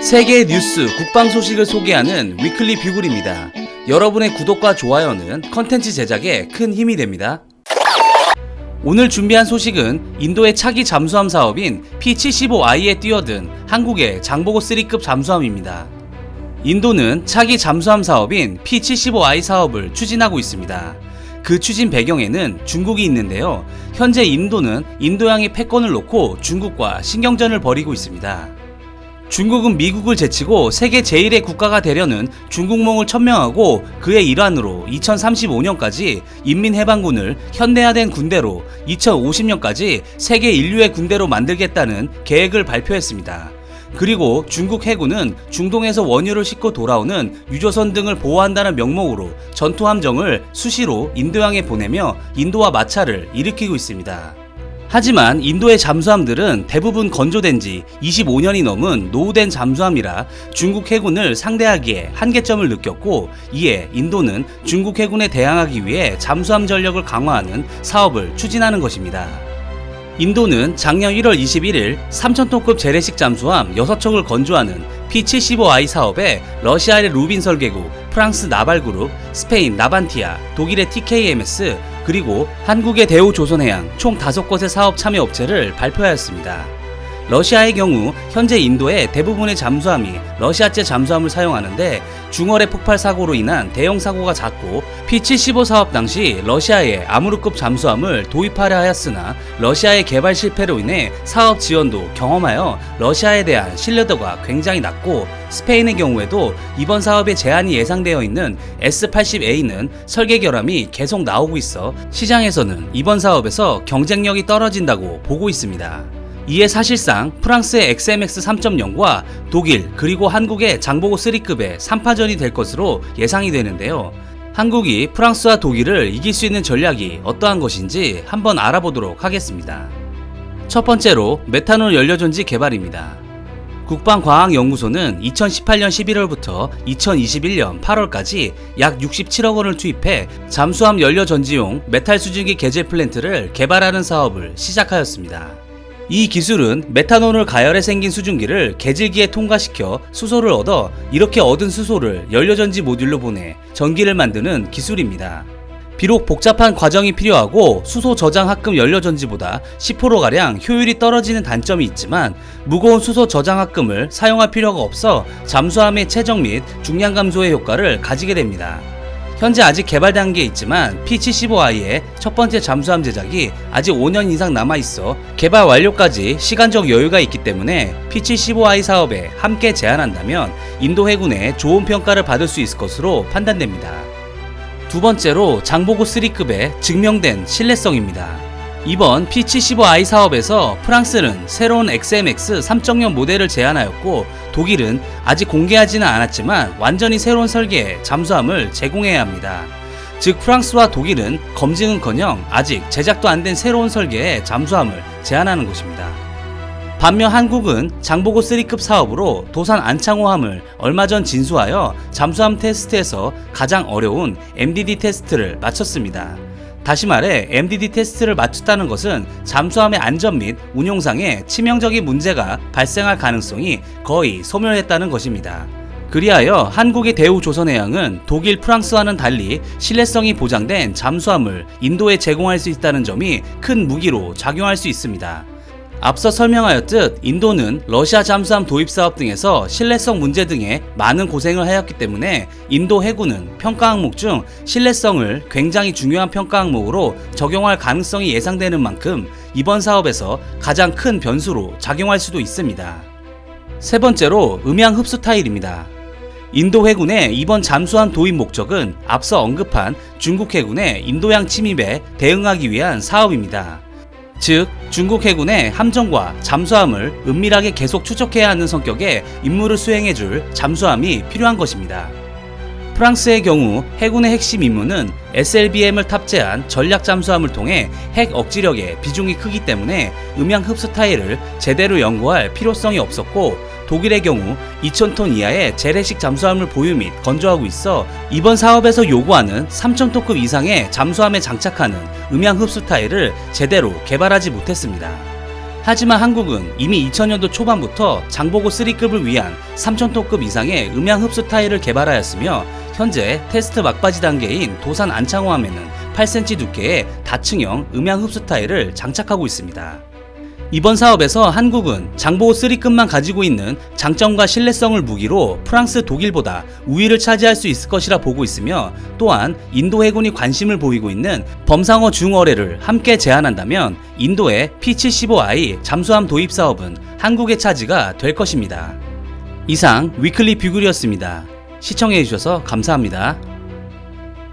세계 뉴스, 국방 소식을 소개하는 위클리 뷰글입니다. 여러분의 구독과 좋아요는 컨텐츠 제작에 큰 힘이 됩니다. 오늘 준비한 소식은 인도의 차기 잠수함 사업인 P-75I에 뛰어든 한국의 장보고 3급 잠수함입니다. 인도는 차기 잠수함 사업인 P-75I 사업을 추진하고 있습니다. 그 추진 배경에는 중국이 있는데요. 현재 인도는 인도양의 패권을 놓고 중국과 신경전을 벌이고 있습니다. 중국은 미국을 제치고 세계 제1의 국가가 되려는 중국몽을 천명하고 그의 일환으로 2035년까지 인민해방군을 현대화된 군대로 2050년까지 세계 인류의 군대로 만들겠다는 계획을 발표했습니다. 그리고 중국 해군은 중동에서 원유를 싣고 돌아오는 유조선 등을 보호한다는 명목으로 전투함정을 수시로 인도양에 보내며 인도와 마찰을 일으키고 있습니다. 하지만 인도의 잠수함들은 대부분 건조된 지 25년이 넘은 노후된 잠수함이라 중국 해군을 상대하기에 한계점을 느꼈고, 이에 인도는 중국 해군에 대항하기 위해 잠수함 전력을 강화하는 사업을 추진하는 것입니다. 인도는 작년 1월 21일 3,000톤급 재래식 잠수함 6척을 건조하는 P-75I 사업에 러시아의 루빈 설계국, 프랑스 나발그룹, 스페인 나반티아, 독일의 TKMS, 그리고 한국의 대우조선해양 총 5곳의 사업 참여 업체를 발표하였습니다. 러시아의 경우 현재 인도의 대부분의 잠수함이 러시아제 잠수함을 사용하는데 중월의 폭발 사고로 인한 대형 사고가 잦고, P-75 사업 당시 러시아의 아무르급 잠수함을 도입하려 하였으나 러시아의 개발 실패로 인해 사업 지원도 경험하여 러시아에 대한 신뢰도가 굉장히 낮고, 스페인의 경우에도 이번 사업에 제한이 예상되어 있는 S-80A는 설계 결함이 계속 나오고 있어 시장에서는 이번 사업에서 경쟁력이 떨어진다고 보고 있습니다. 이에 사실상 프랑스의 XMX 3.0과 독일 그리고 한국의 장보고 3급의 3파전이 될 것으로 예상이 되는데요. 한국이 프랑스와 독일을 이길 수 있는 전략이 어떠한 것인지 한번 알아보도록 하겠습니다. 첫 번째로 메탄올 연료전지 개발입니다. 국방과학연구소는 2018년 11월부터 2021년 8월까지 약 67억 원을 투입해 잠수함 연료전지용 메탈 수증기 개제 플랜트를 개발하는 사업을 시작하였습니다. 이 기술은 메탄올을 가열해 생긴 수증기를 개질기에 통과시켜 수소를 얻어 이렇게 얻은 수소를 연료전지 모듈로 보내 전기를 만드는 기술입니다. 비록 복잡한 과정이 필요하고 수소 저장 합금 연료전지보다 10%가량 효율이 떨어지는 단점이 있지만 무거운 수소 저장 합금을 사용할 필요가 없어 잠수함의 체적 및 중량 감소의 효과를 가지게 됩니다. 현재 아직 개발 단계에 있지만 P-75I의 첫 번째 잠수함 제작이 아직 5년 이상 남아있어 개발 완료까지 시간적 여유가 있기 때문에 P-75I 사업에 함께 제안한다면 인도 해군에 좋은 평가를 받을 수 있을 것으로 판단됩니다. 두 번째로 장보고 3급의 증명된 신뢰성입니다. 이번 P-75I 사업에서 프랑스는 새로운 XMX 3.0 모델을 제안하였고, 독일은 아직 공개하지는 않았지만 완전히 새로운 설계의 잠수함을 제공해야 합니다. 즉 프랑스와 독일은 검증은커녕 아직 제작도 안 된 새로운 설계의 잠수함을 제안하는 것입니다. 반면 한국은 장보고 3급 사업으로 도산 안창호함을 얼마 전 진수하여 잠수함 테스트에서 가장 어려운 MDD 테스트를 마쳤습니다. 다시 말해 MDD 테스트를 마쳤다는 것은 잠수함의 안전 및 운용상에 치명적인 문제가 발생할 가능성이 거의 소멸했다는 것입니다. 그리하여 한국의 대우조선해양은 독일, 프랑스와는 달리 신뢰성이 보장된 잠수함을 인도에 제공할 수 있다는 점이 큰 무기로 작용할 수 있습니다. 앞서 설명하였듯 인도는 러시아 잠수함 도입 사업 등에서 신뢰성 문제 등에 많은 고생을 하였기 때문에 인도 해군은 평가 항목 중 신뢰성을 굉장히 중요한 평가 항목으로 적용할 가능성이 예상되는 만큼 이번 사업에서 가장 큰 변수로 작용할 수도 있습니다. 세 번째로 음향 흡수 타일입니다. 인도 해군의 이번 잠수함 도입 목적은 앞서 언급한 중국 해군의 인도양 침입에 대응하기 위한 사업입니다. 즉 중국 해군의 함정과 잠수함을 은밀하게 계속 추적해야 하는 성격의 임무를 수행해줄 잠수함이 필요한 것입니다. 프랑스의 경우 해군의 핵심 임무는 SLBM을 탑재한 전략 잠수함을 통해 핵 억지력의 비중이 크기 때문에 음향 흡수 타일을 제대로 연구할 필요성이 없었고, 독일의 경우 2,000톤 이하의 재래식 잠수함을 보유 및 건조하고 있어 이번 사업에서 요구하는 3,000톤급 이상의 잠수함에 장착하는 음향 흡수 타일을 제대로 개발하지 못했습니다. 하지만 한국은 이미 2000년도 초반부터 장보고 3급을 위한 3000톤급 이상의 음향 흡수 타일을 개발하였으며 현재 테스트 막바지 단계인 도산 안창호함에는 8cm 두께의 다층형 음향 흡수 타일을 장착하고 있습니다. 이번 사업에서 한국은 장보고 3급만 가지고 있는 장점과 신뢰성을 무기로 프랑스, 독일보다 우위를 차지할 수 있을 것이라 보고 있으며, 또한 인도 해군이 관심을 보이고 있는 범상어 중어뢰를 함께 제안한다면 인도의 P-75I 잠수함 도입 사업은 한국의 차지가 될 것입니다. 이상 위클리 뷰글이었습니다. 시청해주셔서 감사합니다.